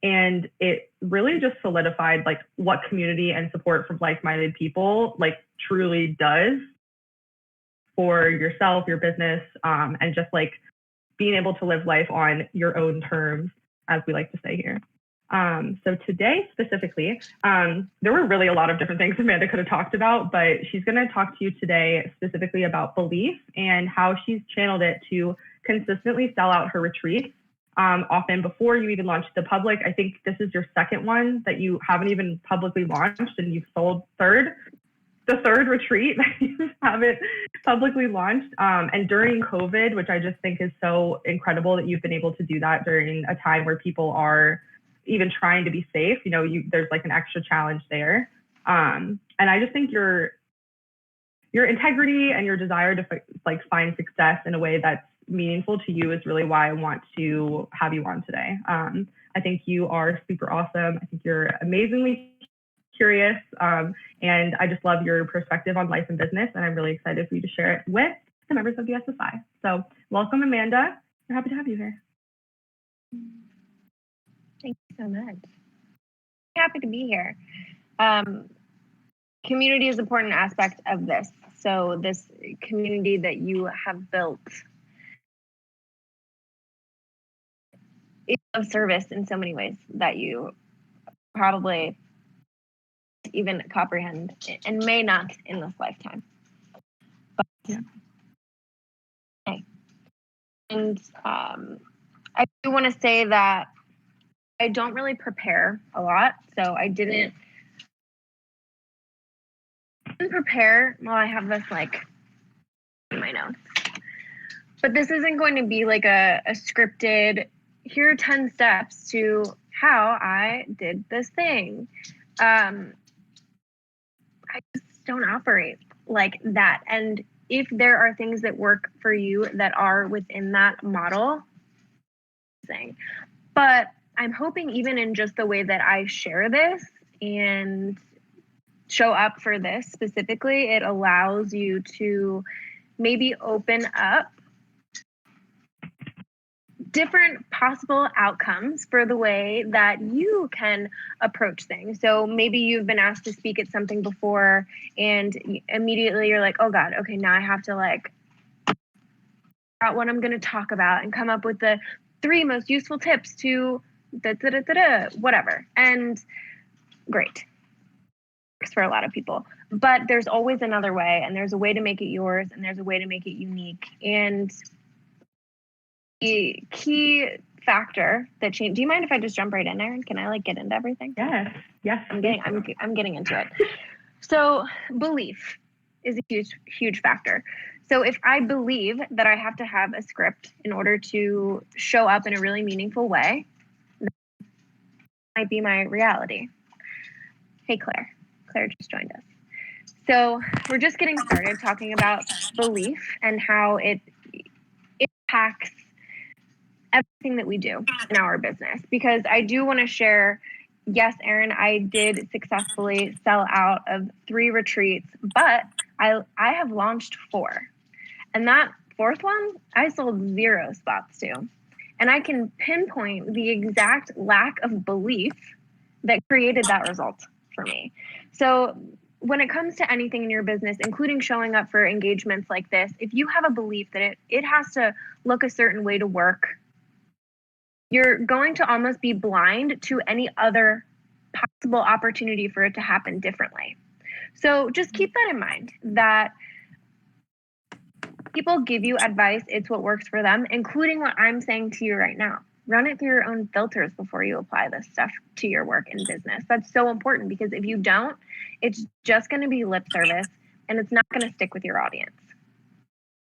And it really just solidified like what community and support from like-minded people like truly does for yourself, your business, and just like being able to live life on your own terms, as we like to say here. So today specifically, there were really a lot of different things Amanda could have talked about, but she's going to talk to you today specifically about belief and how she's channeled it to consistently sell out her retreats. Often before you even launch to the public. I think this is your second one that you haven't even publicly launched, and you've sold the third retreat that you haven't publicly launched. And during COVID, which I just think is so incredible that you've been able to do that during a time where people are even trying to be safe. You know, there's like an extra challenge there. And I just think your integrity and your desire to like find success in a way that's meaningful to you is really why I want to have you on today. I think you are super awesome. I think you're amazingly curious. And I just love your perspective on life and business. And I'm really excited for you to share it with the members of the SSI. So welcome, Amanda. We're happy to have you here. Thank you so much. Happy to be here. Community is an important aspect of this. So this community that you have built is of service in so many ways that you probably even comprehend and may not in this lifetime. But yeah. Okay. And I do want to say that I don't really prepare a lot, so I didn't prepare. Well, I have this like in my notes, but this isn't going to be like a scripted. Here are 10 steps to how I did this thing. I just don't operate like that. And if there are things that work for you that are within that model, but I'm hoping even in just the way that I share this and show up for this specifically, it allows you to maybe open up different possible outcomes for the way that you can approach things. So maybe you've been asked to speak at something before and immediately you're like, oh God, okay, now I have to like figure out what I'm going to talk about and come up with the 3 most useful tips to whatever. And great. Works for a lot of people. But there's always another way, and there's a way to make it yours, and there's a way to make it unique. And the key factor that changed. Do you mind if I just jump right in there? And can I like get into everything? Yes. I'm getting into it. So belief is a huge factor. So if I believe that I have to have a script in order to show up in a really meaningful way, that might be my reality. Hey, Claire. Claire just joined us. So we're just getting started talking about belief and how it impacts everything that we do in our business. Because I do want to share, yes, Erin, I did successfully sell out of 3 retreats, but I have launched 4. And that 4th one, I sold 0 spots to. And I can pinpoint the exact lack of belief that created that result for me. So when it comes to anything in your business, including showing up for engagements like this, if you have a belief that it has to look a certain way to work, you're going to almost be blind to any other possible opportunity for it to happen differently. So just keep that in mind, that people give you advice, it's what works for them, including what I'm saying to you right now. Run it through your own filters before you apply this stuff to your work in business. That's so important, because if you don't, it's just going to be lip service and it's not going to stick with your audience.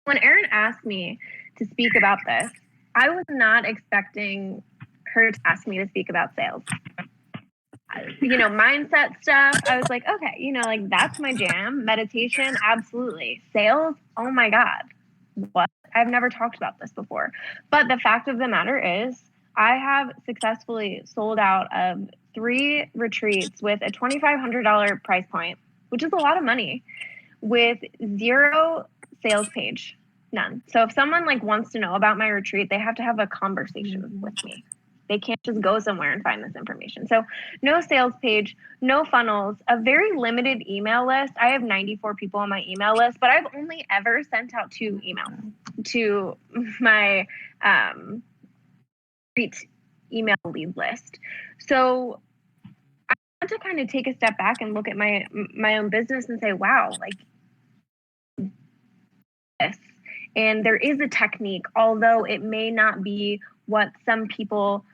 When Erin asked me to speak about this, I was not expecting her to ask me to speak about sales. Mindset stuff, I was like, okay, like that's my jam. Meditation, absolutely. Sales, oh my God. What? I've never talked about this before. But the fact of the matter is, I have successfully sold out of 3 retreats with a $2,500 price point, which is a lot of money, with 0 sales page, none. So if someone wants to know about my retreat, they have to have a conversation with me. They can't just go somewhere and find this information. So no sales page, no funnels, a very limited email list. I have 94 people on my email list, but I've only ever sent out 2 emails to my email lead list. So I had to kind of take a step back and look at my own business and say, wow, like this. And there is a technique, although it may not be what some people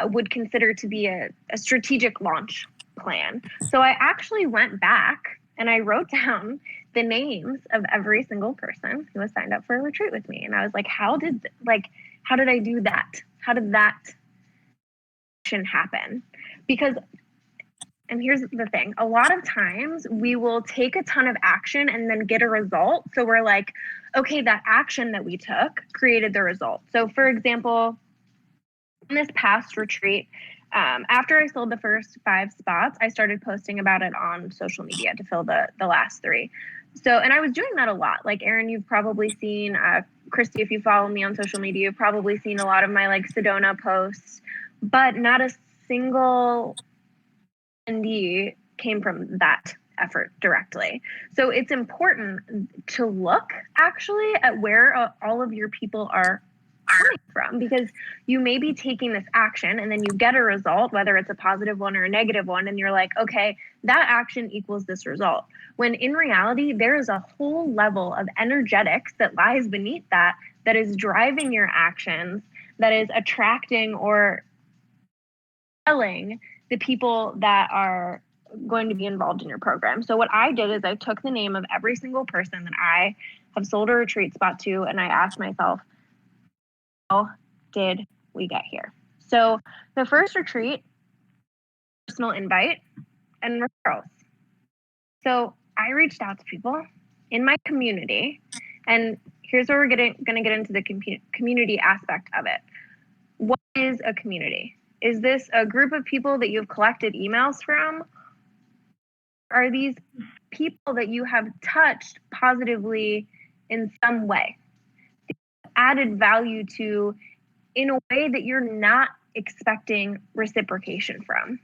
would consider to be a strategic launch plan. So I actually went back and I wrote down the names of every single person who was signed up for a retreat with me. And I was like, how did I do that? How did that happen? Because, and here's the thing, a lot of times we will take a ton of action and then get a result. So we're like, okay, that action that we took created the result. So for example, in this past retreat, after I sold the first 5 spots, I started posting about it on social media to fill the last 3. So, and I was doing that a lot. Like Erin, you've probably seen, Christy, if you follow me on social media, you've probably seen a lot of my like Sedona posts, but not a single ND came from that effort directly. So it's important to look actually at where all of your people are coming from, because you may be taking this action and then you get a result, whether it's a positive one or a negative one, and you're like, okay, that action equals this result. When in reality, there is a whole level of energetics that lies beneath that is driving your actions, that is attracting or telling the people that are going to be involved in your program. So what I did is I took the name of every single person that I have sold a retreat spot to, and I asked myself, how did we get here? So the first retreat, personal invite and referrals. So I reached out to people in my community, and here's where we're going to get into the community aspect of it. What is a community? Is this a group of people that you've collected emails from? Are these people that you have touched positively in some way? Added value to in a way that you're not expecting reciprocation from.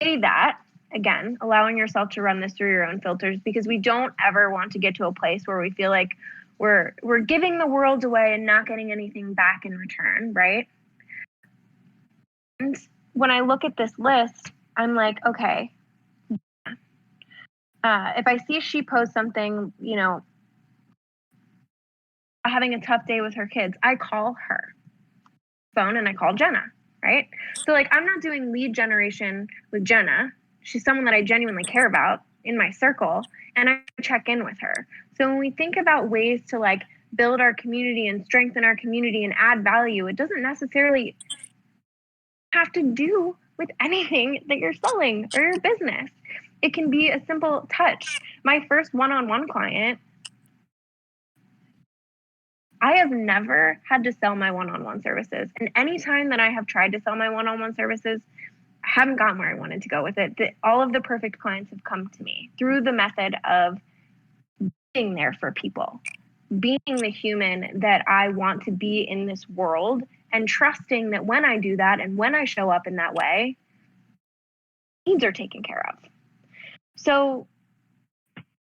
Say that, again, allowing yourself to run this through your own filters, because we don't ever want to get to a place where we feel like we're giving the world away and not getting anything back in return, right? And when I look at this list, I'm like, okay, if I see she posts something, you know, having a tough day with her kids, I call her phone and I call Jenna, right? So like, I'm not doing lead generation with Jenna. She's someone that I genuinely care about in my circle, and I check in with her. So when we think about ways to like build our community and strengthen our community and add value, it doesn't necessarily have to do with anything that you're selling or your business. It can be a simple touch. My first one-on-one client, I have never had to sell my one-on-one services. And anytime that I have tried to sell my one-on-one services, I haven't gotten where I wanted to go with it. All of the perfect clients have come to me through the method of being there for people, being the human that I want to be in this world, and trusting that when I do that and when I show up in that way, needs are taken care of. So,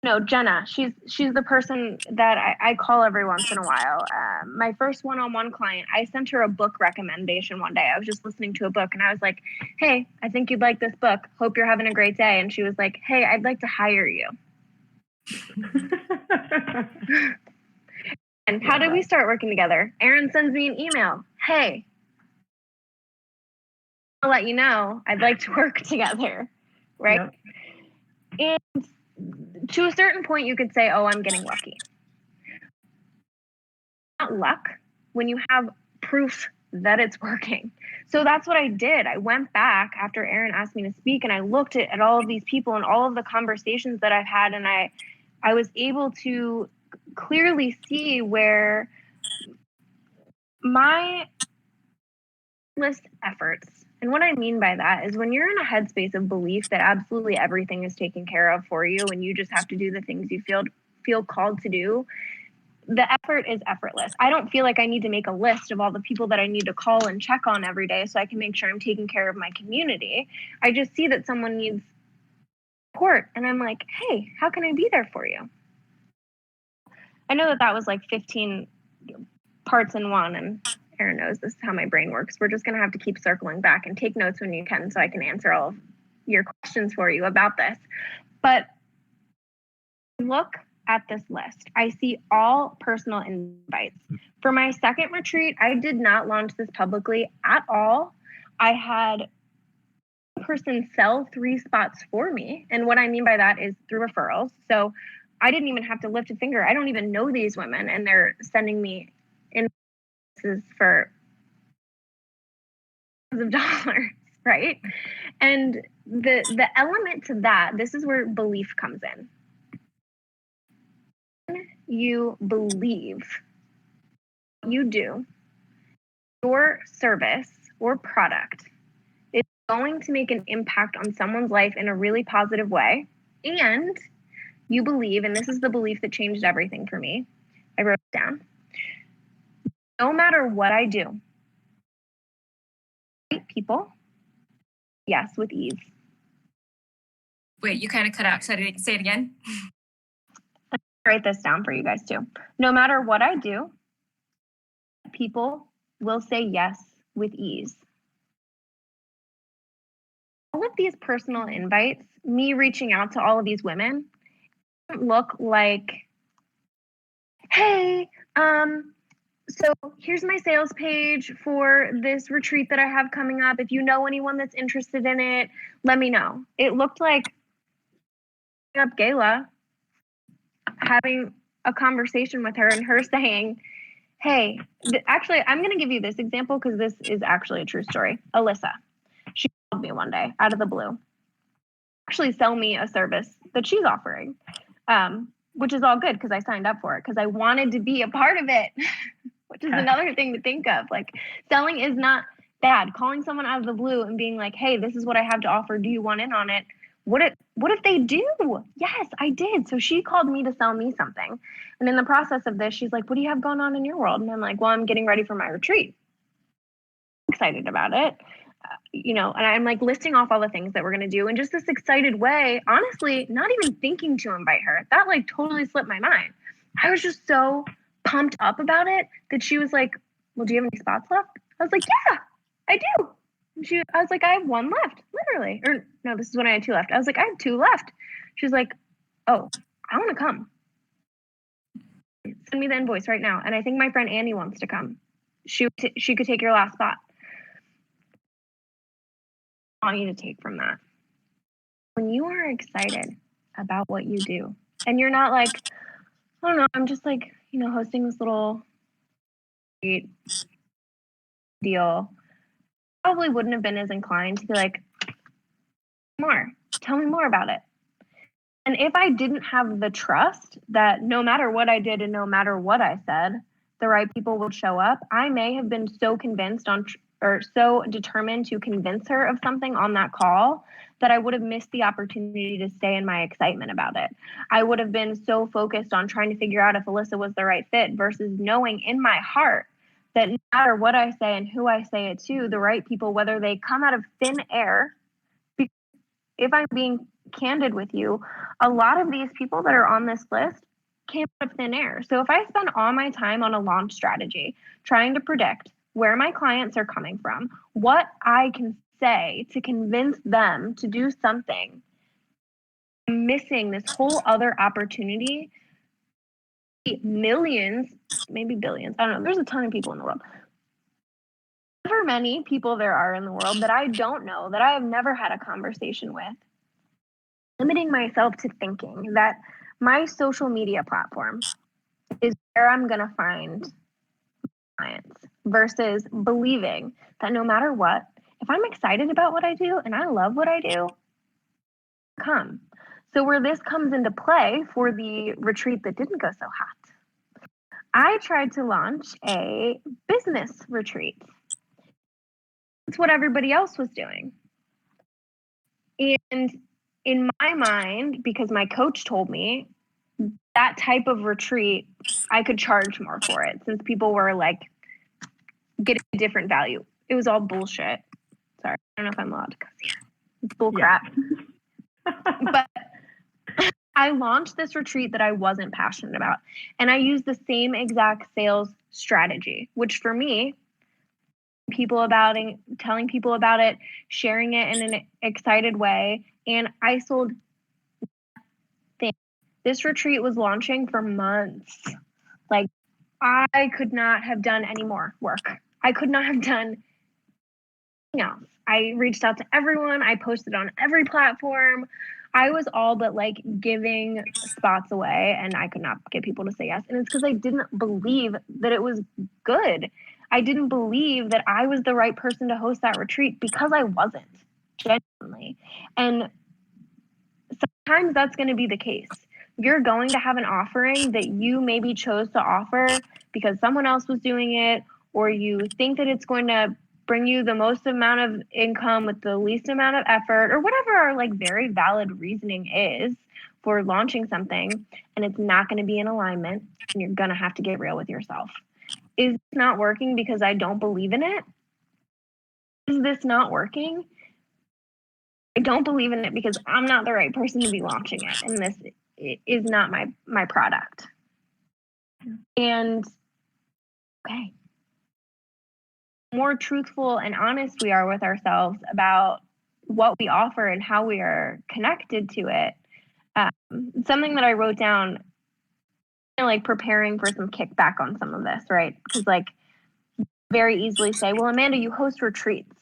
no, Jenna, she's the person that I call every once in a while. My first one-on-one client, I sent her a book recommendation one day. I was just listening to a book and I was like, hey, I think you'd like this book. Hope you're having a great day. And she was like, hey, I'd like to hire you. And how did we start working together? Erin sends me an email. Hey, I'll let you know I'd like to work together, right? Yep. And to a certain point, you could say, oh, I'm getting lucky. Not luck when you have proof that it's working. So that's what I did. I went back after Erin asked me to speak, and I looked at all of these people and all of the conversations that I've had, and I was able to clearly see where my list efforts, and what I mean by that is when you're in a headspace of belief that absolutely everything is taken care of for you and you just have to do the things you feel called to do, the effort is effortless. I don't feel like I need to make a list of all the people that I need to call and check on every day so I can make sure I'm taking care of my community. I just see that someone needs support and I'm like, hey, how can I be there for you? I know that was like 15 parts in one, and Erin knows this is how my brain works. We're just going to have to keep circling back and take notes when you can so I can answer all of your questions for you about this. But look at this list. I see all personal invites. For my second retreat, I did not launch this publicly at all. I had a person sell 3 spots for me. And what I mean by that is through referrals. So I didn't even have to lift a finger. I don't even know these women, and they're sending me invoices for thousands of dollars, right? And the element to that, this is where belief comes in. You believe you do, your service or product is going to make an impact on someone's life in a really positive way, and you believe, and this is the belief that changed everything for me, I wrote it down, no matter what I do, people, yes, with ease. Wait, you kind of cut out. Say it again. Write this down for you guys too. No matter what I do, people will say yes with ease. All of these personal invites, me reaching out to all of these women, don't look like, hey, so here's my sales page for this retreat that I have coming up. If you know anyone that's interested in it, let me know. It looked like up Gayla, having a conversation with her and her saying, hey, actually, I'm going to give you this example because this is actually a true story. Alyssa, she called me one day out of the blue, actually sell me a service that she's offering, which is all good because I signed up for it because I wanted to be a part of it, which is another thing to think of. Like, selling is not bad. Calling someone out of the blue and being like, hey, this is what I have to offer. Do you want in on it? What if they do? Yes, I did. So she called me to sell me something. And in the process of this, she's like, what do you have going on in your world? And I'm like, well, I'm getting ready for my retreat. I'm excited about it. And I'm like listing off all the things that we're going to do in just this excited way, honestly, not even thinking to invite her. That like totally slipped my mind. I was just so pumped up about it that she was like, well, do you have any spots left? I was like, yeah, I do. I was like, I have 1 left, literally. Or no, this is when I had 2 left. I was like, I have 2 left. She was like, oh, I want to come. Send me the invoice right now. And I think my friend Annie wants to come. She could take your last spot. I want you to take from that. When you are excited about what you do, and you're not like, I don't know, I'm just like, hosting this little deal, probably wouldn't have been as inclined to be like, tell me more about it. And if I didn't have the trust that no matter what I did and no matter what I said, the right people would show up, I may have been so convinced or so determined to convince her of something on that call that I would have missed the opportunity to stay in my excitement about it. I would have been so focused on trying to figure out if Alyssa was the right fit versus knowing in my heart that no matter what I say and who I say it to, the right people, whether they come out of thin air, if I'm being candid with you, a lot of these people that are on this list came out of thin air. So if I spend all my time on a launch strategy, trying to predict where my clients are coming from, what I can say to convince them to do something, I'm missing this whole other opportunity. Millions, maybe billions, I don't know. There's a ton of people in the world. However many people there are in the world that I don't know, that I have never had a conversation with, limiting myself to thinking that my social media platform is where I'm going to find clients versus believing that no matter what, if I'm excited about what I do and I love what I do, come. So where this comes into play for the retreat that didn't go so hot, I tried to launch a business retreat. It's what everybody else was doing. And in my mind, because my coach told me, that type of retreat, I could charge more for it since people were like getting a different value. It was all bullshit. Sorry, I don't know if I'm allowed to cuss here. It's bull crap. But I launched this retreat that I wasn't passionate about. And I used the same exact sales strategy, which for me, telling people about it, sharing it in an excited way. And I sold things. This retreat was launching for months. Like, I could not have done any more work. I could not have done anything else. I reached out to everyone. I posted on every platform. I was all but like giving spots away, and I could not get people to say yes. And it's because I didn't believe that it was good. I didn't believe that I was the right person to host that retreat because I wasn't, genuinely. And sometimes that's going to be the case. You're going to have an offering that you maybe chose to offer because someone else was doing it, or you think that it's going to bring you the most amount of income with the least amount of effort, or whatever our like very valid reasoning is for launching something, and it's not going to be in alignment, and you're going to have to get real with yourself. Is this not working because I don't believe in it? Is this not working? I don't believe in it because I'm not the right person to be launching it, and this is not my product. And okay, more truthful and honest we are with ourselves about what we offer and how we are connected to it. Something that I wrote down, like preparing for some kickback on some of this, right? Because like very easily say, well, Amanda, you host retreats.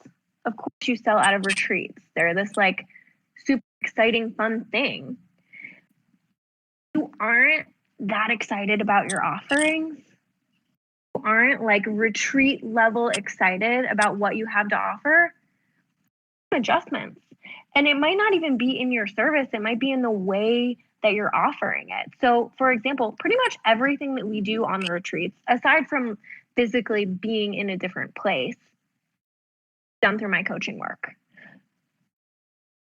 Of course you sell out of retreats. They're this like super exciting, fun thing. You aren't that excited about your offerings. You aren't like retreat level excited about what you have to offer. Adjustments. And it might not even be in your service. It might be in the way that you're offering it. So for example, pretty much everything that we do on the retreats, aside from physically being in a different place, done through my coaching work.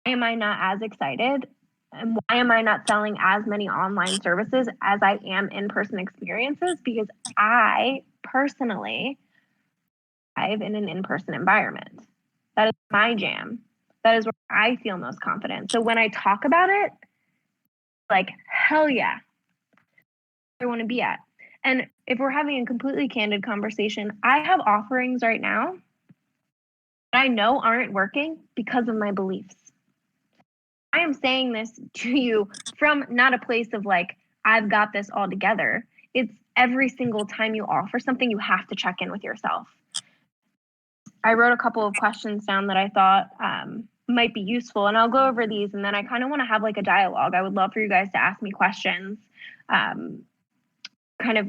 Why am I not as excited? And why am I not selling as many online services as I am in-person experiences? Because I personally thrive in an in-person environment. That is my jam. That is where I feel most confident. So when I talk about it, like, hell yeah, I want to be at. And if we're having a completely candid conversation, I have offerings right now that I know aren't working because of my beliefs. I am saying this to you from not a place of like, I've got this all together. It's every single time you offer something, you have to check in with yourself. I wrote a couple of questions down that I thought might be useful, and I'll go over these, and then I kind of want to have like a dialogue. I would love for you guys to ask me questions, kind of,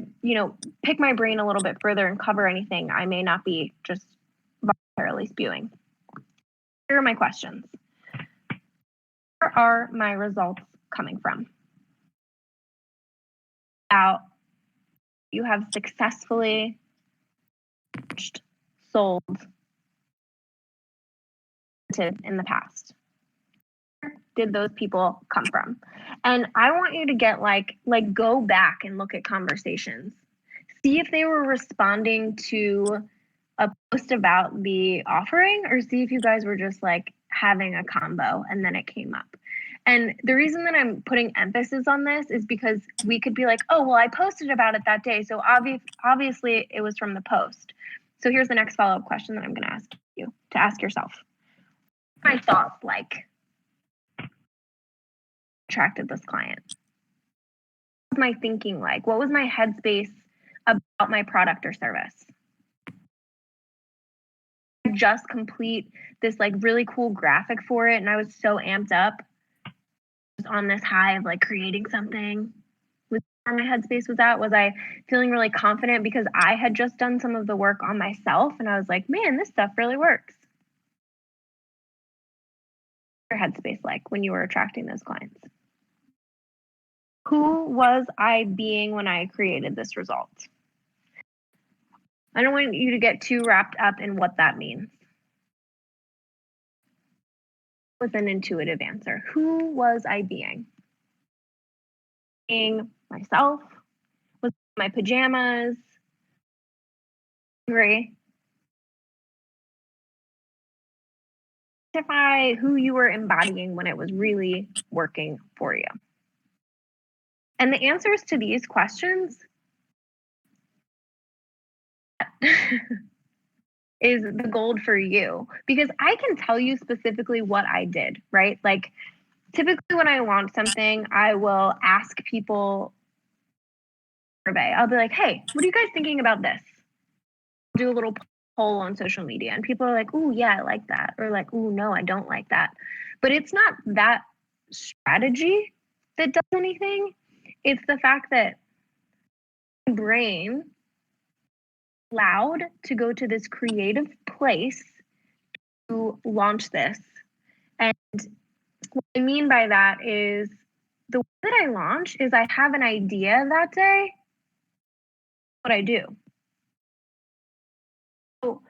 pick my brain a little bit further and cover anything I may not be just voluntarily spewing. Here are my questions. Where are my results coming from? You have successfully sold in the past. Where did those people come from? And I want you to get like go back and look at conversations. See if they were responding to a post about the offering, or see if you guys were just like having a combo and then it came up. And the reason that I'm putting emphasis on this is because we could be like, oh, well, I posted about it that day, so obviously it was from the post. So here's the next follow-up question that I'm going to ask you to ask yourself. My thoughts like attracted this client? What was my thinking like? What was my headspace about my product or service? I just complete this like really cool graphic for it, and I was so amped up. I was on this high of like creating something. Was where my headspace was at? Was I feeling really confident because I had just done some of the work on myself, and I was like, man, this stuff really works. Your headspace like when you were attracting those clients? Who was I being when I created this result? I don't want you to get too wrapped up in what that means. With an intuitive answer. Who was I being? Being myself? Was it my pajamas? Hungry? Identify who you were embodying when it was really working for you. And the answers to these questions is the gold for you, because I can tell you specifically what I did, right? Like typically when I launch something, I will ask people survey. I'll be like, hey, what are you guys thinking about this? I'll do a little poll on social media and people are like, ooh, yeah, I like that. Or like, ooh, no, I don't like that. But it's not that strategy that does anything. It's the fact that my brain allowed to go to this creative place to launch this. And what I mean by that is the way that I launch is I have an idea that day, what I do. So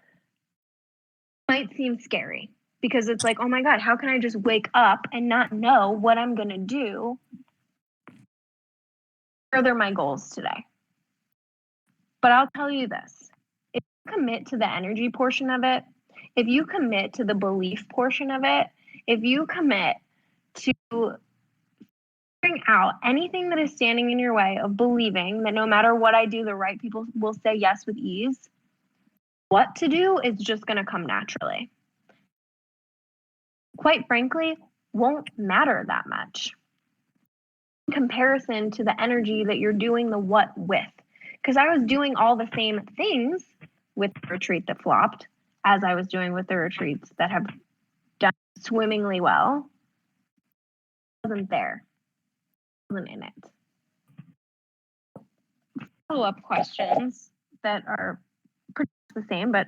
it might seem scary because it's like, oh my God, how can I just wake up and not know what I'm going to do to further my goals today? But I'll tell you this, if you commit to the energy portion of it, if you commit to the belief portion of it, if you commit to figuring out anything that is standing in your way of believing that no matter what I do, the right people will say yes with ease, what to do is just going to come naturally. Quite frankly, won't matter that much in comparison to the energy that you're doing the what with. Because I was doing all the same things with the retreat that flopped as I was doing with the retreats that have done swimmingly well. I wasn't there. I wasn't in it. Follow-up questions that are pretty much the same, but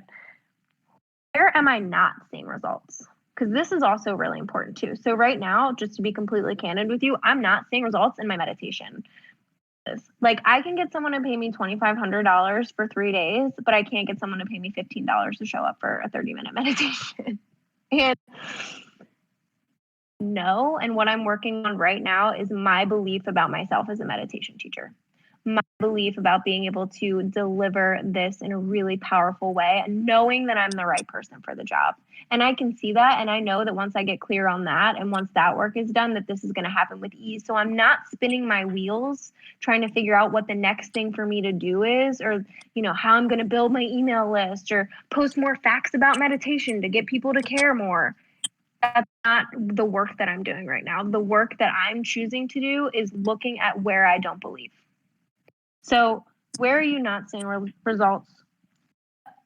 where am I not seeing results? Because this is also really important too. So right now, just to be completely candid with you, I'm not seeing results in my meditation. Like I can get someone to pay me $2,500 for 3 days, but I can't get someone to pay me $15 to show up for a 30-minute meditation. And no, and what I'm working on right now is my belief about myself as a meditation teacher. My belief about being able to deliver this in a really powerful way and knowing that I'm the right person for the job. And I can see that. And I know that once I get clear on that and once that work is done, that this is going to happen with ease. So I'm not spinning my wheels trying to figure out what the next thing for me to do is, or, you know, how I'm going to build my email list or post more facts about meditation to get people to care more. That's not the work that I'm doing right now. The work that I'm choosing to do is looking at where I don't believe. So where are you not seeing results?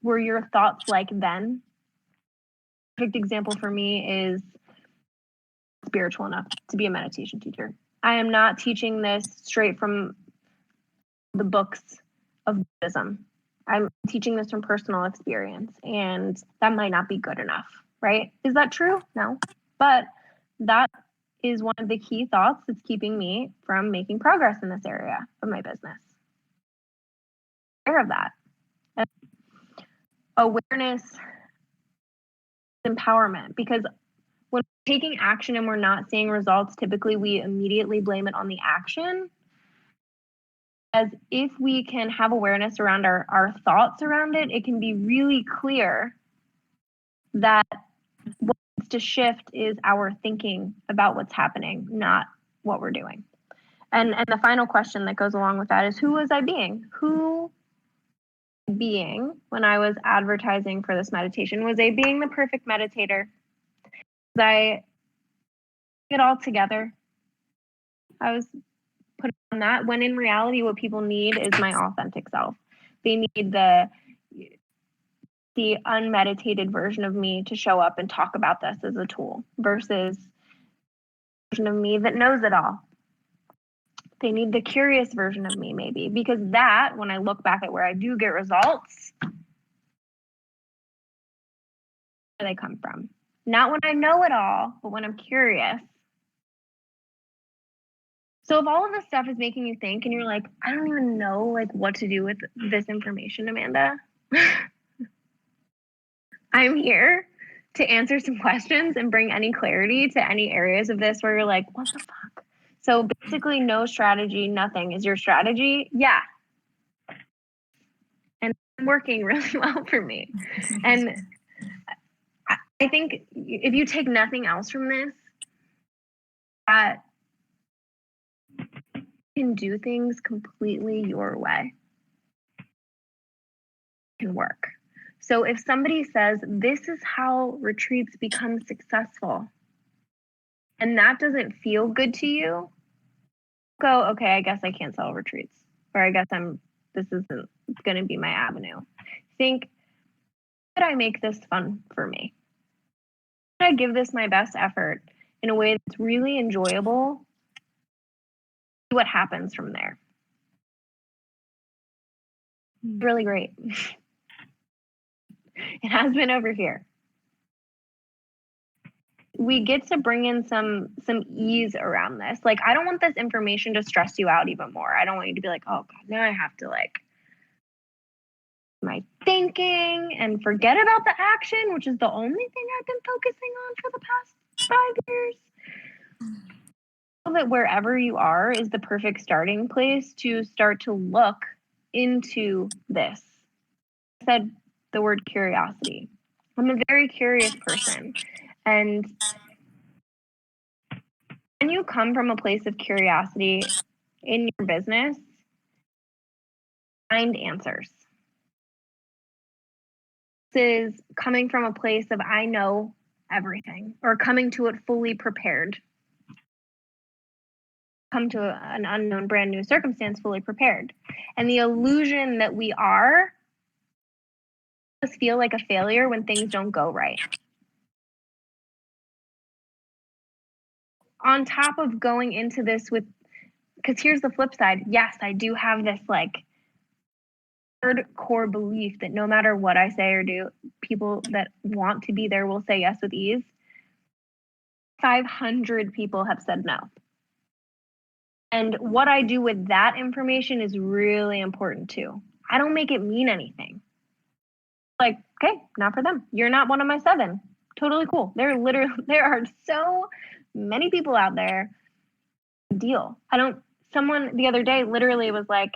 Were your thoughts like then? Perfect example for me is spiritual enough to be a meditation teacher. I am not teaching this straight from the books of Buddhism. I'm teaching this from personal experience, and that might not be good enough, right? Is that true? No. But that is one of the key thoughts that's keeping me from making progress in this area of my business. Of that. And awareness, empowerment, because when we're taking action and we're not seeing results, typically we immediately blame it on the action. As if we can have awareness around our thoughts around it, it can be really clear that what needs to shift is our thinking about what's happening, not what we're doing. And the final question that goes along with that is, who was I being? Who being when I was advertising for this meditation? Was I being the perfect meditator? Was I it all together? I was put on that, when in reality what people need is my authentic self. They need the unmeditated version of me to show up and talk about this as a tool versus the version of me that knows it all. They need the curious version of me, maybe, because that, when I look back at where I do get results, where they come from. Not when I know it all, but when I'm curious. So if all of this stuff is making you think and you're like, I don't even know like what to do with this information, Amanda, I'm here to answer some questions and bring any clarity to any areas of this where you're like, what the fuck? So basically no strategy, nothing. Is your strategy? Yeah. And it's working really well for me. And I think if you take nothing else from this, that you can do things completely your way. It can work. So if somebody says, this is how retreats become successful, and that doesn't feel good to you, go, okay, I guess I can't sell retreats. Or I guess this isn't going to be my avenue. Think, could I make this fun for me? Could I give this my best effort in a way that's really enjoyable? See what happens from there. Really great. It has been over here. We get to bring in some ease around this. Like, I don't want this information to stress you out even more. I don't want you to be like, oh God, now I have to my thinking and forget about the action, which is the only thing I've been focusing on for the past 5 years. So that wherever you are is the perfect starting place to start to look into this. I said the word curiosity. I'm a very curious person. And when you come from a place of curiosity in your business, find answers. This is coming from a place of I know everything, or coming to it fully prepared. Come to an unknown, brand new circumstance fully prepared. And the illusion that we are us feel like a failure when things don't go right. On top of going into this with, because here's the flip side. Yes, I do have this third core belief that no matter what I say or do, people that want to be there will say yes with ease. 500 people have said no. And what I do with that information is really important too. I don't make it mean anything. Like, okay, not for them. You're not one of my 7. Totally cool. There are so many people out there. Deal. Someone the other day literally was like,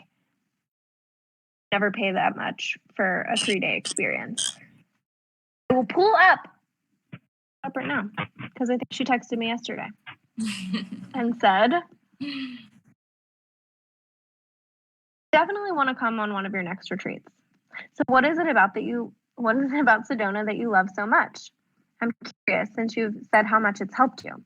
never pay that much for a 3-day experience. I will pull up right now because I think she texted me yesterday and said, definitely want to come on one of your next retreats. So what is it about Sedona that you love so much? I'm curious, since you've said how much it's helped you.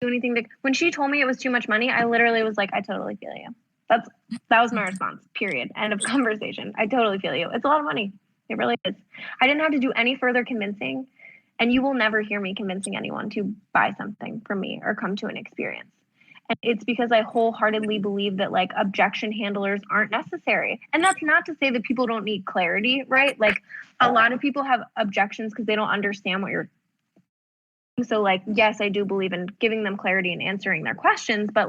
Do anything when she told me it was too much money, I literally was like, I totally feel you. That was my response, period. End of conversation. I totally feel you. It's a lot of money. It really is. I didn't have to do any further convincing, and you will never hear me convincing anyone to buy something from me or come to an experience. And it's because I wholeheartedly believe that objection handlers aren't necessary. And that's not to say that people don't need clarity, right? A lot of people have objections because they don't understand what you're. So yes, I do believe in giving them clarity and answering their questions, but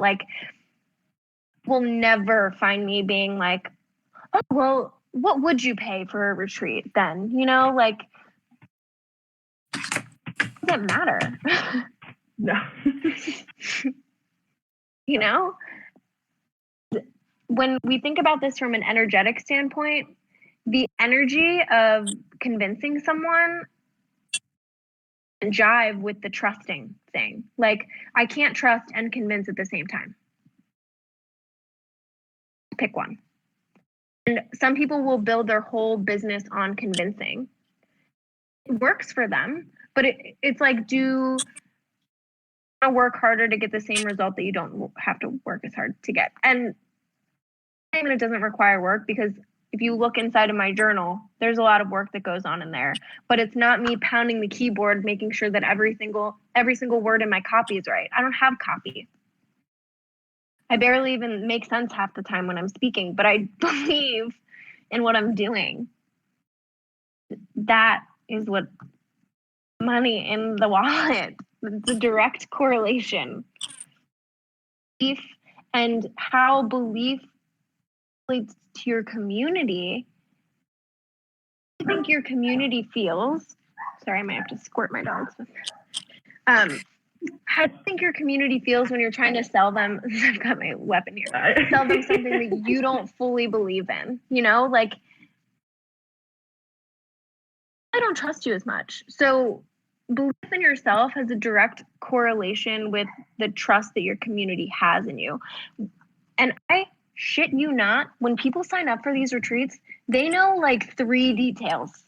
will never find me being like, oh, well, what would you pay for a retreat then? Doesn't matter. No. When we think about this from an energetic standpoint, the energy of convincing someone jive with the trusting thing. I can't trust and convince at the same time. Pick one. And some people will build their whole business on convincing. It works for them, but it's do I work harder to get the same result that you don't have to work as hard to get. And it doesn't require work, because if you look inside of my journal, there's a lot of work that goes on in there, but it's not me pounding the keyboard, making sure that every single word in my copy is right. I don't have copy. I barely even make sense half the time when I'm speaking, but I believe in what I'm doing. That is what money in the wallet. It's a direct correlation. Belief and how belief relates to your community. I think your community feels Sorry, I might have to squirt my dogs. How do you think your community feels when you're trying to sell them? I've got my weapon here. Sell them something that you don't fully believe in, you know, like, I don't trust you as much. So belief in yourself has a direct correlation with the trust that your community has in you. And I shit you not, when people sign up for these retreats, they know like 3 details.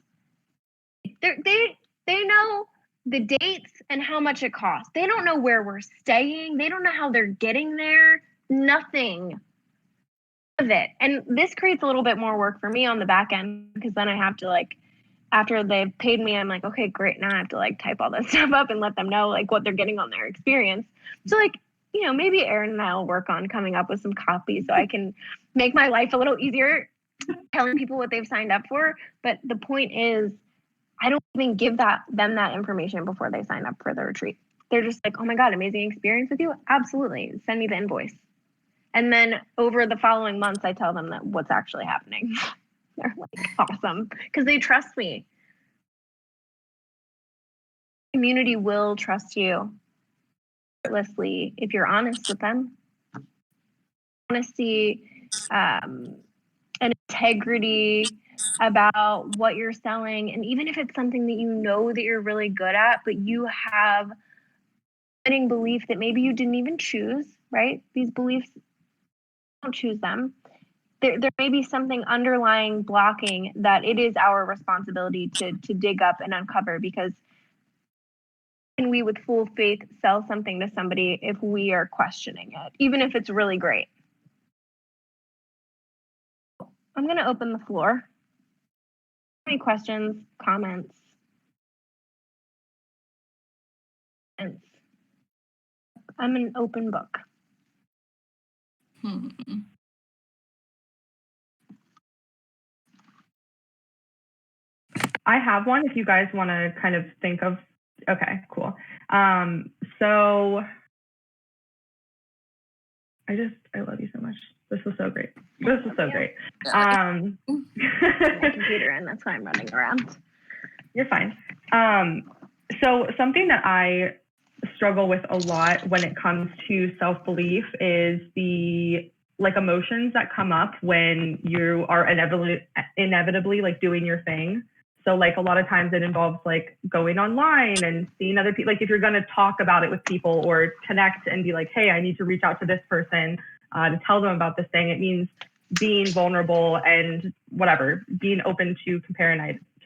They know the dates and how much it costs. They don't know where we're staying. They don't know how they're getting there. Nothing of it. And this creates a little bit more work for me on the back end, because then I have to, like, after they've paid me, I'm like, okay, great. Now I have to like type all this stuff up and let them know like what they're getting on their experience. So like, you know, maybe Erin and I will work on coming up with some copy so I can make my life a little easier telling people what they've signed up for. But the point is, I don't even give them that information before they sign up for the retreat. They're just like, oh my God, amazing experience with you. Absolutely. Send me the invoice. And then over the following months, I tell them that what's actually happening. They're like, awesome, because they trust me. Community will trust you effortlessly if you're honest with them. Honesty, and integrity about what you're selling. And even if it's something that you know that you're really good at, but you have limiting belief that maybe you didn't even choose, right? These beliefs, don't choose them. There may be something underlying blocking that it is our responsibility to dig up and uncover, because can we with full faith sell something to somebody if we are questioning it, even if it's really great? I'm going to open the floor. Any questions, comments? I'm an open book. I have one if you guys want to kind of think of. Okay, cool. So I love you so much. This was so great. This was so great. My computer, and that's why I'm running around. You're fine. So something that I struggle with a lot when it comes to self-belief is the emotions that come up when you are inevitably like doing your thing. So like a lot of times it involves like going online and seeing other people. Like if you're going to talk about it with people or connect and be like, hey, I need to reach out to this person to tell them about this thing. It means being vulnerable and whatever, being open to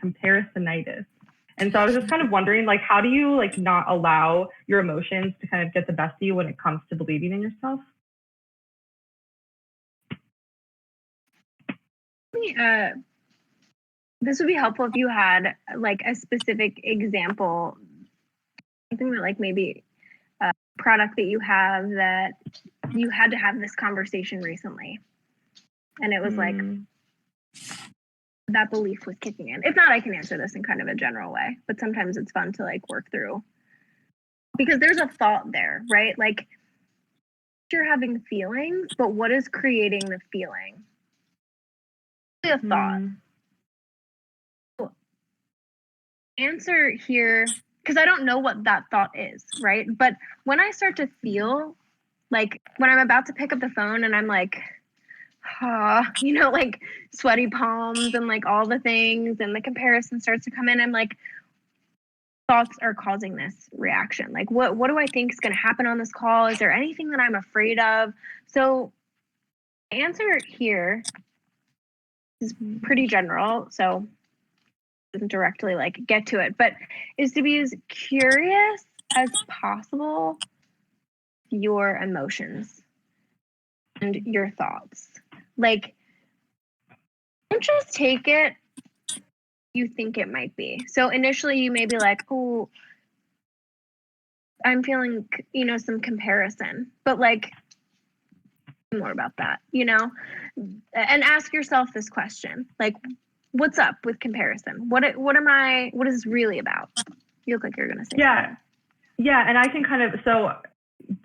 comparisonitis. And so I was just kind of wondering, like, how do you like not allow your emotions to kind of get the best of you when it comes to believing in yourself? This would be helpful if you had like a specific example, something that like maybe a product that you have that you had to have this conversation recently. And it was like, that belief was kicking in. If not, I can answer this in kind of a general way, but sometimes it's fun to like work through, because there's a thought there, right? Like you're having feelings, but what is creating the feeling? A thought. Answer here, because I don't know what that thought is, right? But when I start to feel like when I'm about to pick up the phone and I'm like, you know, like sweaty palms and like all the things, and the comparison starts to come in, I'm like, thoughts are causing this reaction. Like, what do I think is going to happen on this call? Is there anything that I'm afraid of? So the answer here is pretty general, so doesn't directly like get to it, but is to be as curious as possible your emotions and your thoughts. Like, don't just take it you think it might be. So initially you may be like, oh, I'm feeling, you know, some comparison, but like more about that, you know, and ask yourself this question, like, what's up with comparison? What is this really about? You look like you're going to say Yeah. And I can kind of, so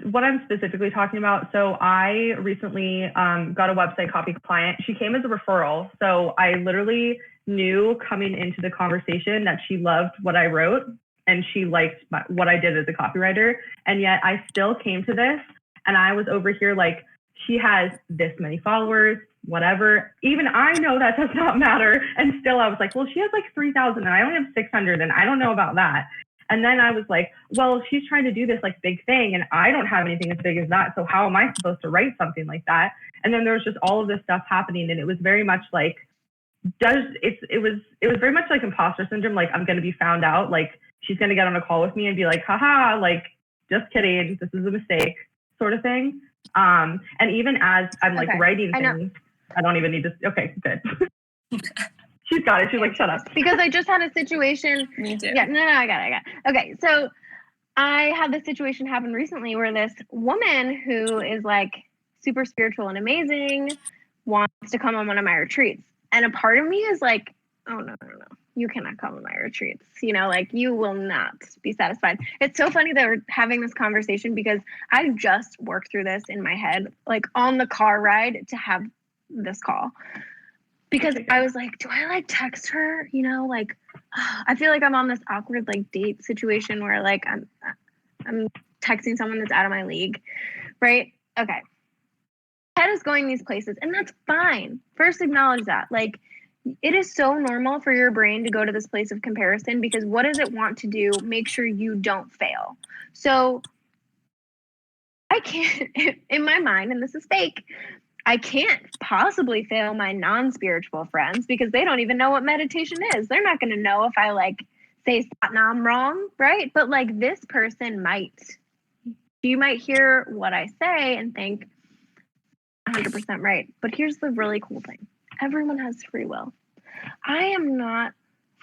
what I'm specifically talking about, so I recently got a website copy client. She came as a referral. So I literally knew coming into the conversation that she loved what I wrote and she liked what I did as a copywriter. And yet I still came to this and I was over here like, she has this many followers, whatever. Even I know that does not matter. And still I was like, well, she has like 3,000 and I only have 600 and I don't know about that. And then I was like, well, she's trying to do this like big thing and I don't have anything as big as that. So how am I supposed to write something like that? And then there was just all of this stuff happening. And it was very much like, it was very much like imposter syndrome. Like, I'm going to be found out. Like, she's going to get on a call with me and be like, haha, like, just kidding. This is a mistake sort of thing. And even as I'm like writing things, I don't even need to. Okay, good. She's got it. She's like, shut up. Because I just had a situation. Me too. Yeah, no, I got it. Okay, so I had this situation happen recently where this woman who is like super spiritual and amazing wants to come on one of my retreats. And a part of me is like, oh, no. You cannot come on my retreats. You know, like you will not be satisfied. It's so funny that we're having this conversation because I just worked through this in my head, like on the car ride to have this call. Because I was like, do I like text her? You know, like I feel like I'm on this awkward like date situation where like I'm texting someone that's out of my league, right? Okay. Head is going these places, and that's fine. First, acknowledge that. Like, it is so normal for your brain to go to this place of comparison because what does it want to do? Make sure you don't fail. So I can't, in my mind, and this is fake, I can't possibly fail my non-spiritual friends because they don't even know what meditation is. They're not going to know if I like say Satnam wrong, right? But like this person might. You might hear what I say and think 100% right. But here's the really cool thing. Everyone has free will. I am not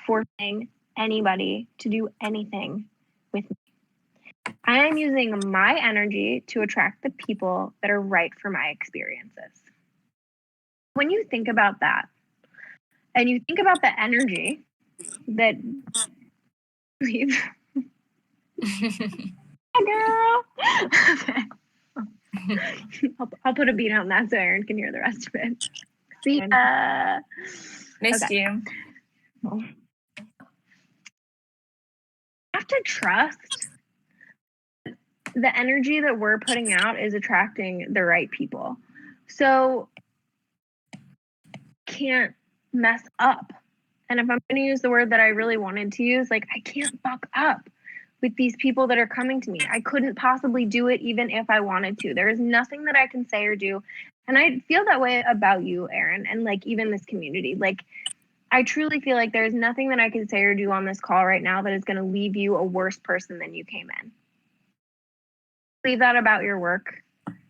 forcing anybody to do anything with me. I am using my energy to attract the people that are right for my experiences. When you think about that, and you think about the energy that leave, girl. Okay. I'll put a beat on that so Erin can hear the rest of it. See ya. Missed you. You have to trust the energy that we're putting out is attracting the right people. So can't mess up. And if I'm going to use the word that I really wanted to use, like I can't fuck up with these people that are coming to me. I couldn't possibly do it even if I wanted to. There is nothing that I can say or do. And I feel that way about you, Erin, and like even this community. Like I truly feel like there's nothing that I can say or do on this call right now that is going to leave you a worse person than you came in. Leave that about your work.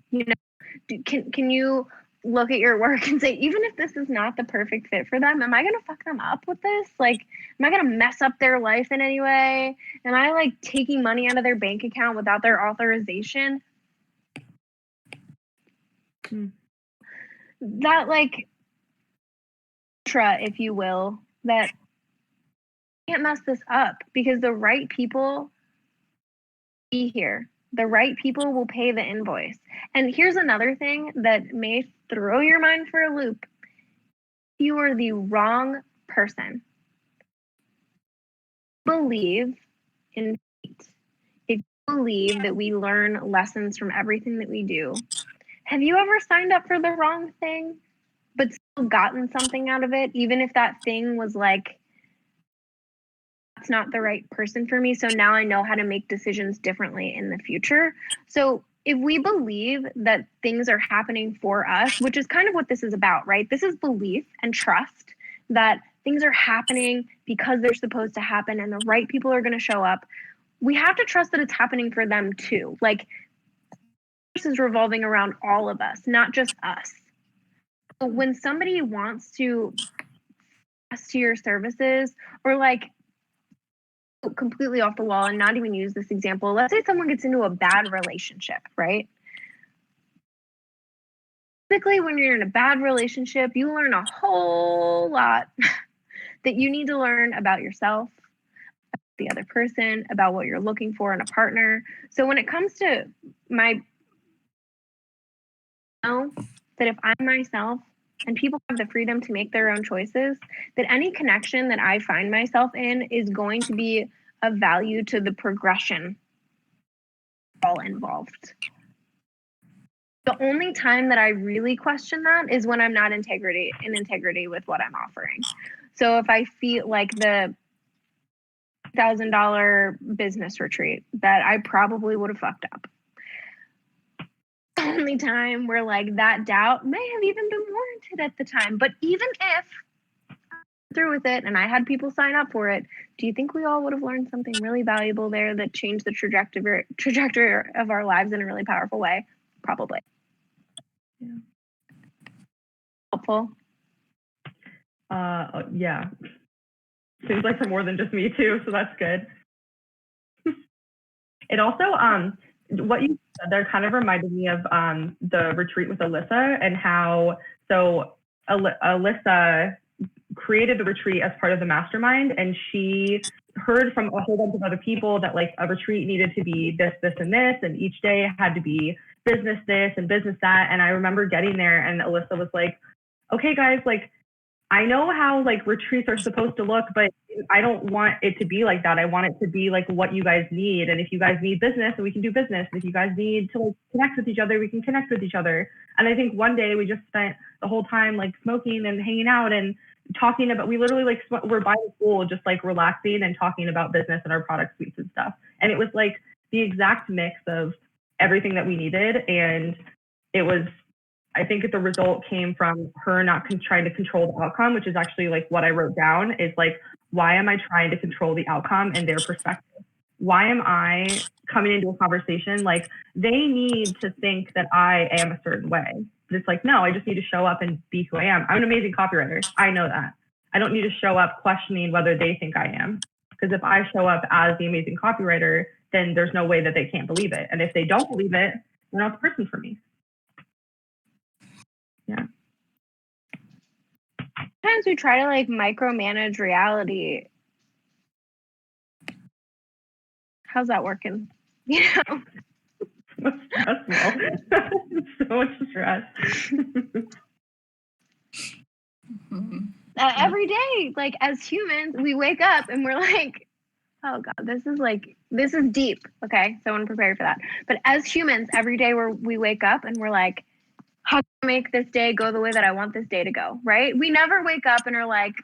You know, can you look at your work and say, even if this is not the perfect fit for them, am I going to fuck them up with this? Like, am I going to mess up their life in any way? Am I like taking money out of their bank account without their authorization? That like mantra, if you will, that can't mess this up because the right people be here. The right people will pay the invoice. And here's another thing that may throw your mind for a loop. You are the wrong person. Believe in fate. If you believe that we learn lessons from everything that we do, have you ever signed up for the wrong thing, but still gotten something out of it, even if that thing was like, that's not the right person for me, so now I know how to make decisions differently in the future? So if we believe that things are happening for us, which is kind of what this is about, right? This is belief and trust that things are happening because they're supposed to happen and the right people are going to show up. We have to trust that it's happening for them too. Like, this is revolving around all of us, not just us. So when somebody wants to ask to your services or like completely off the wall and not even use this example, let's say someone gets into a bad relationship, right? Typically, when you're in a bad relationship, you learn a whole lot that you need to learn about yourself, the other person, about what you're looking for in a partner. So when it comes to know that if I'm myself and people have the freedom to make their own choices, that any connection that I find myself in is going to be of value to the progression all involved. The only time that I really question that is when I'm not in integrity with what I'm offering. So if I feel like the $1,000 business retreat that I probably would have fucked up. The only time where like that doubt may have even been warranted at the time. But even if I went through with it and I had people sign up for it, do you think we all would have learned something really valuable there that changed the trajectory of our lives in a really powerful way? Probably. Yeah. Helpful? Yeah. Seems like for more than just me too, so that's good. It also, what you said there kind of reminded me of the retreat with Alyssa and how, so Alyssa created the retreat as part of the mastermind, and she heard from a whole bunch of other people that like a retreat needed to be this, this, and this, and each day had to be business this and business that. And I remember getting there and Alyssa was like, okay guys, like I know how like retreats are supposed to look, but I don't want it to be like that. I want it to be like what you guys need. And if you guys need business, then we can do business. And if you guys need to like connect with each other, we can connect with each other. And I think one day we just spent the whole time like smoking and hanging out and talking about, we literally like were by the pool, just like relaxing and talking about business and our product suites and stuff. And it was like the exact mix of everything that we needed. And it was, I think the result came from her not trying to control the outcome, which is actually like what I wrote down is like, why am I trying to control the outcome and their perspective? Why am I coming into a conversation like they need to think that I am a certain way? But it's like, no, I just need to show up and be who I am. I'm an amazing copywriter. I know that. I don't need to show up questioning whether they think I am. Because if I show up as the amazing copywriter, then there's no way that they can't believe it. And if they don't believe it, they're not the person for me. Yeah. Sometimes we try to like micromanage reality. How's that working? You know? So much stress. Every day, like as humans, we wake up and we're like, oh God, this is deep. Okay, so I want to prepare for that. But as humans, every day we wake up and we're like, how can I make this day go the way that I want this day to go, right? We never wake up and are like,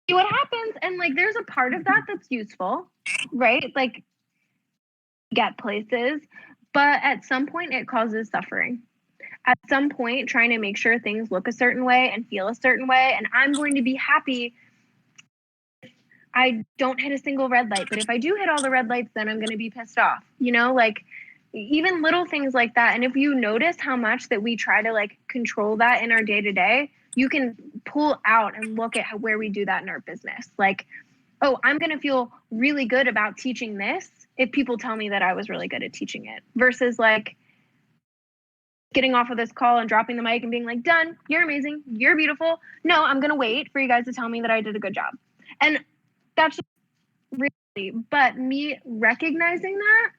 see what happens. And like, there's a part of that that's useful, right? Like, get places, but at some point it causes suffering. At some point, trying to make sure things look a certain way and feel a certain way. And I'm going to be happy if I don't hit a single red light. But if I do hit all the red lights, then I'm going to be pissed off, you know, like even little things like that. And if you notice how much that we try to like control that in our day to day, you can pull out and look at where we do that in our business. Like, oh, I'm going to feel really good about teaching this if people tell me that I was really good at teaching it, versus like getting off of this call and dropping the mic and being like, done, you're amazing, you're beautiful. No, I'm going to wait for you guys to tell me that I did a good job. And that's just really, but me recognizing that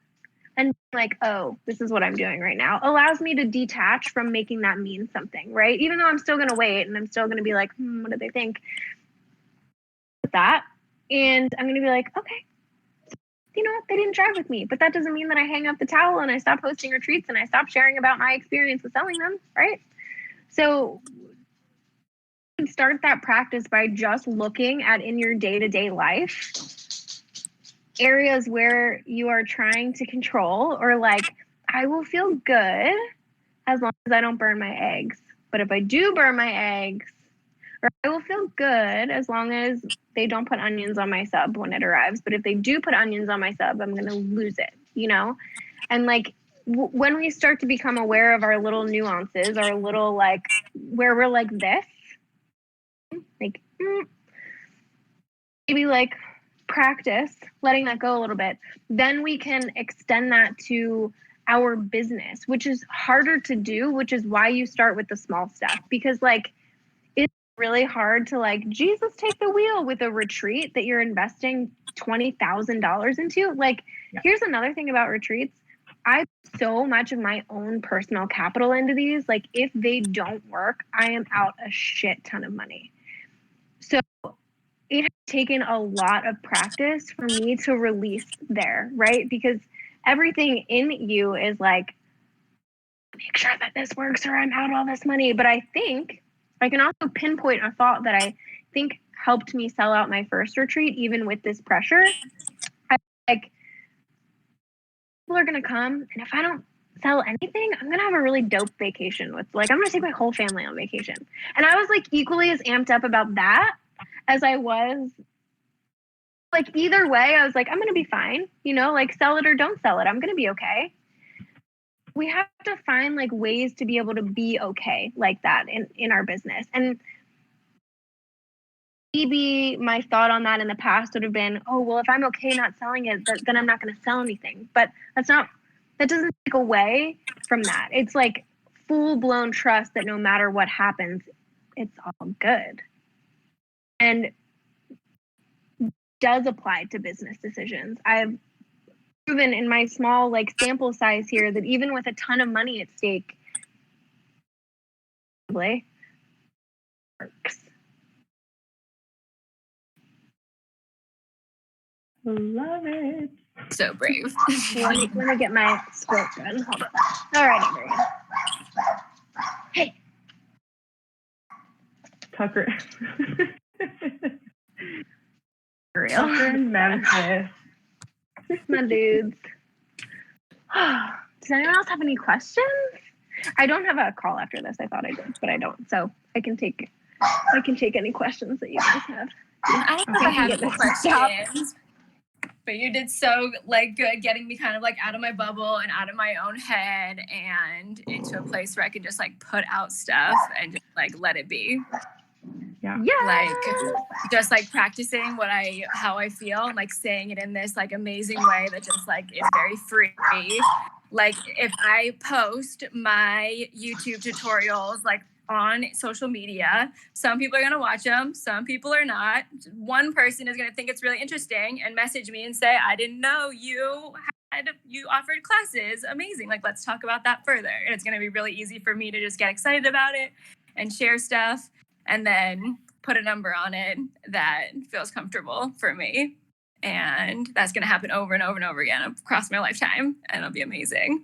and like, oh, this is what I'm doing right now, allows me to detach from making that mean something, right? Even though I'm still going to wait and I'm still going to be like, what do they think? That. And I'm going to be like, okay, you know what? They didn't drive with me, but that doesn't mean that I hang up the towel and I stop hosting retreats and I stop sharing about my experience with selling them, right? So you can start that practice by just looking at in your day-to-day life, areas where you are trying to control or like, I will feel good as long as I don't burn my eggs. But if I do burn my eggs, or I will feel good as long as they don't put onions on my sub when it arrives. But if they do put onions on my sub, I'm going to lose it, you know? And like, when we start to become aware of our little nuances, our little like, where we're like this, like, maybe like practice letting that go a little bit, then we can extend that to our business, which is harder to do, which is why you start with the small stuff. Because like, really hard to like, Jesus, take the wheel with a retreat that you're investing $20,000 into. Like, here's another thing about retreats. I put so much of my own personal capital into these. Like, if they don't work, I am out a shit ton of money. So it has taken a lot of practice for me to release there, right? Because everything in you is like, make sure that this works or I'm out all this money. But I think I can also pinpoint a thought that I think helped me sell out my first retreat, even with this pressure. I like, people are going to come, and if I don't sell anything, I'm going to have a really dope vacation with, like, I'm going to take my whole family on vacation. And I was like equally as amped up about that as I was, like, either way, I was like, I'm going to be fine, you know, like, sell it or don't sell it. I'm going to be okay. We have to find like ways to be able to be okay like that in our business. And maybe my thought on that in the past would have been, oh, well, if I'm okay not selling it, then I'm not going to sell anything. But that doesn't take away from that. It's like full blown trust that no matter what happens, it's all good. And does apply to business decisions. I've proven in my small like sample size here that even with a ton of money at stake, works. Love it. So brave. let me get my squirt gun. Hold on. All right, everyone. Hey, Tucker. for real. Tucker and Memphis. My dudes. Does anyone else have any questions? I don't have a call after this. I thought I did, but I don't. So I can take any questions that you guys have. I don't think I have get any this stop. questions. But you did so like good getting me kind of like out of my bubble and out of my own head and into a place where I can just like put out stuff and just like let it be. Yeah. Like just like practicing how I feel and like saying it in this like amazing way that just like is very free. Like if I post my YouTube tutorials like on social media, some people are going to watch them, some people are not. One person is going to think it's really interesting and message me and say, I didn't know you offered classes. Amazing. Like, let's talk about that further. And it's going to be really easy for me to just get excited about it and share stuff and then put a number on it that feels comfortable for me. And that's going to happen over and over and over again across my lifetime. And it'll be amazing.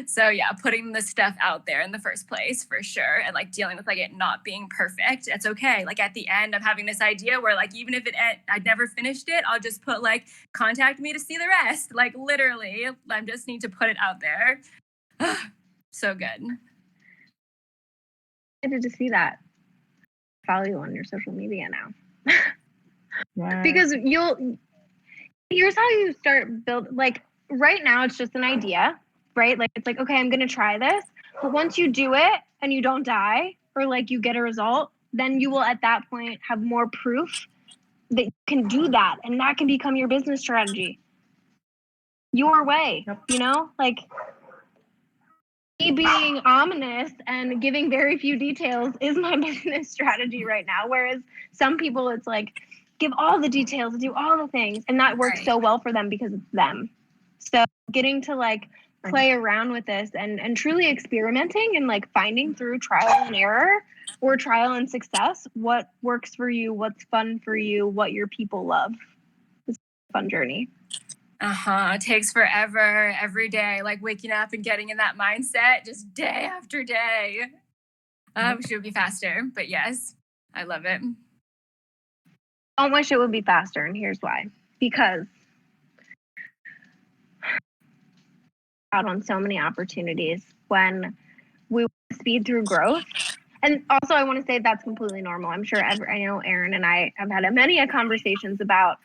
So yeah, putting the stuff out there in the first place for sure. And like dealing with like it not being perfect. It's okay. Like at the end, I'm having this idea where like, even if I never finished it, I'll just put like, contact me to see the rest. Like literally, I just need to put it out there. So good. Excited to see that. Follow you on your social media now. Yeah. Because here's how you start build, like right now it's just an idea, right? Like it's like, okay, I'm gonna try this. But once you do it and you don't die or like you get a result, then you will at that point have more proof that you can do that and that can become your business strategy. Your way, you know? Like me being ominous and giving very few details is my business strategy right now. Whereas some people, it's like, give all the details, do all the things. And that works so well for them because it's them. So getting to like play around with this and truly experimenting and like finding through trial and error or trial and success, what works for you, what's fun for you, what your people love. It's a fun journey. It takes forever every day, like waking up and getting in that mindset just day after day. Wish it would be faster, but yes, I love it. I don't wish it would be faster, and here's why. Because out on so many opportunities when we speed through growth. And also I want to say that's completely normal. I'm sure I know Erin and I have had many conversations about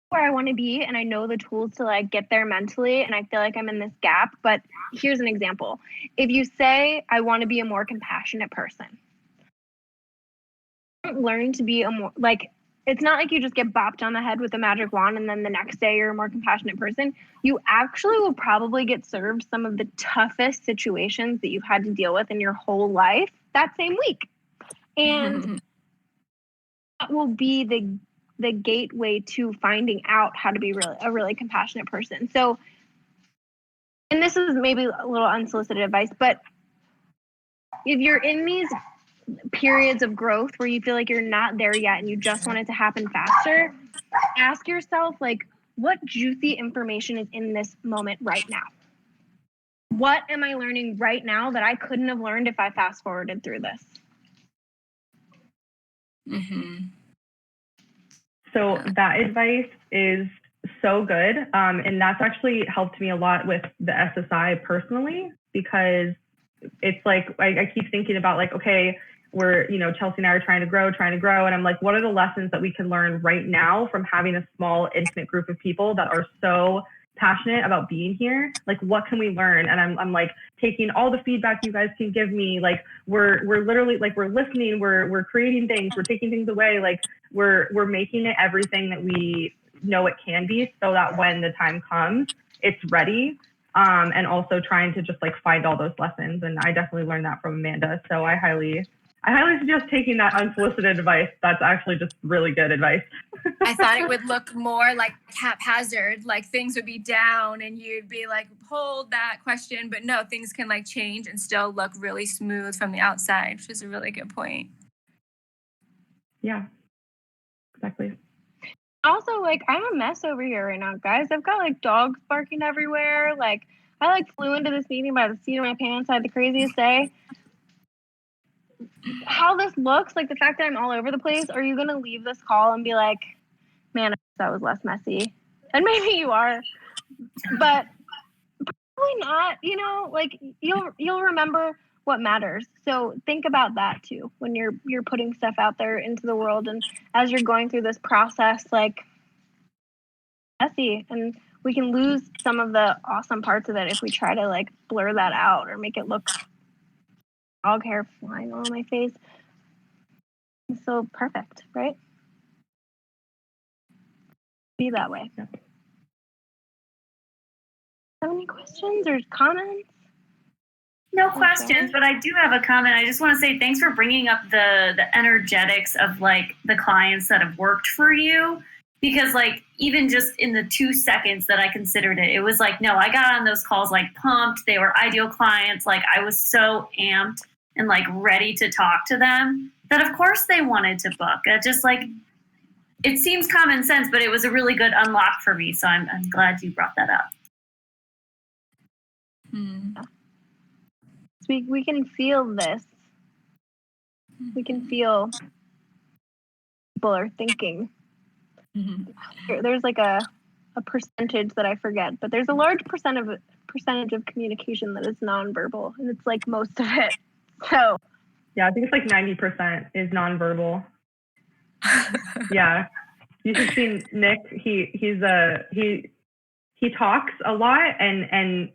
where I want to be, and I know the tools to like get there mentally, and I feel like I'm in this gap. But here's an example. If you say I want to be a more compassionate person, learn to be a more like, it's not like you just get bopped on the head with a magic wand and then the next day you're a more compassionate person. You actually will probably get served some of the toughest situations that you've had to deal with in your whole life that same week. And that will be the gateway to finding out how to be a really compassionate person. So, and this is maybe a little unsolicited advice, but if you're in these periods of growth where you feel like you're not there yet and you just want it to happen faster, ask yourself, like, what juicy information is in this moment right now? What am I learning right now that I couldn't have learned if I fast forwarded through this? So that advice is so good. And that's actually helped me a lot with the SSI personally, because it's like, I keep thinking about like, okay, we're, Chelsea and I are trying to grow. And I'm like, what are the lessons that we can learn right now from having a small, intimate group of people that are so passionate about being here? Like, what can we learn? And I'm like taking all the feedback you guys can give me. Like, we're literally like, we're listening, we're creating things, we're taking things away. Like we're making it everything that we know it can be, so that when the time comes, it's ready. And also trying to just like find all those lessons. And I definitely learned that from Amanda. So I highly suggest taking that unsolicited advice. That's actually just really good advice. I thought it would look more like haphazard, like things would be down and you'd be like, hold that question. But no, things can like change and still look really smooth from the outside, which is a really good point. Yeah, exactly. Also, like, I'm a mess over here right now, guys. I've got like dogs barking everywhere. Like, I like flew into this meeting by the seat of my pants. I had the craziest day. How this looks, like the fact that I'm all over the place, are you going to leave this call and be like, man, I wish that was less messy? And maybe you are, but probably not. Like you'll remember what matters. So think about that too when you're putting stuff out there into the world, and as you're going through this process, like, messy, and we can lose some of the awesome parts of it if we try to like blur that out or make it look dog hair flying all on my face. It's so perfect, right? Be that way. Yeah. Have any questions or comments? No questions, but I do have a comment. I just want to say thanks for bringing up the energetics of like the clients that have worked for you, because like even just in the 2 seconds that I considered it, it was like, no, I got on those calls like pumped. They were ideal clients. Like I was so amped and like ready to talk to them that of course they wanted to book. Just like, it seems common sense, but it was a really good unlock for me. So I'm glad you brought that up. We can feel this. We can feel people are thinking. There's like a percentage that I forget, but there's a large percentage of communication that is nonverbal, and it's like most of it. So yeah, I think it's like 90% is nonverbal. Yeah, you should see Nick. He talks a lot, and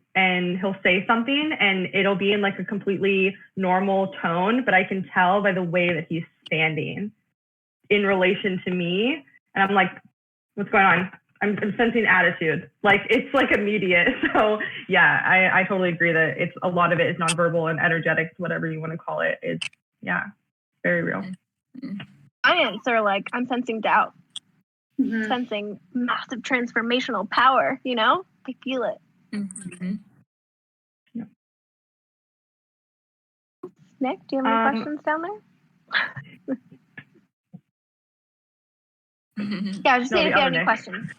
he'll say something and it'll be in like a completely normal tone, but I can tell by the way that he's standing in relation to me, and I'm like, what's going on? I'm sensing attitude. Like it's like immediate. So yeah, I totally agree that it's a lot of it is nonverbal and energetics, whatever you want to call it. It's very real. Clients are like, I'm sensing doubt. Sensing massive transformational power, I feel it. Yeah. Nick, do you have any questions down there? Yeah, just seeing if you have any questions.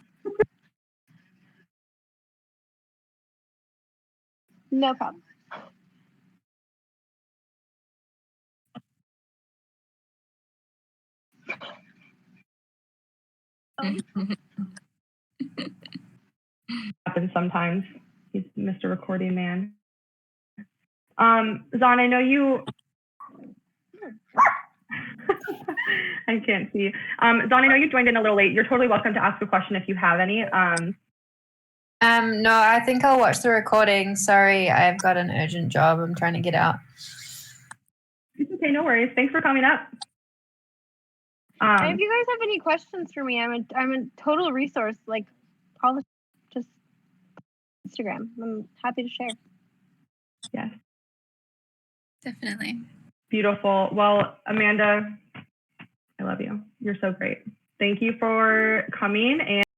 No problem. Happens sometimes. He's Mr. Recording Man. Zon, I know you. I can't see. Zon, I know you joined in a little late. You're totally welcome to ask a question if you have any. No, I think I'll watch the recording. Sorry, I've got an urgent job. I'm trying to get out. It's okay, no worries. Thanks for coming up. If you guys have any questions for me, I'm a total resource. Like, call just Instagram. I'm happy to share. Yes. Definitely. Beautiful. Well, Amanda, I love you. You're so great. Thank you for coming. And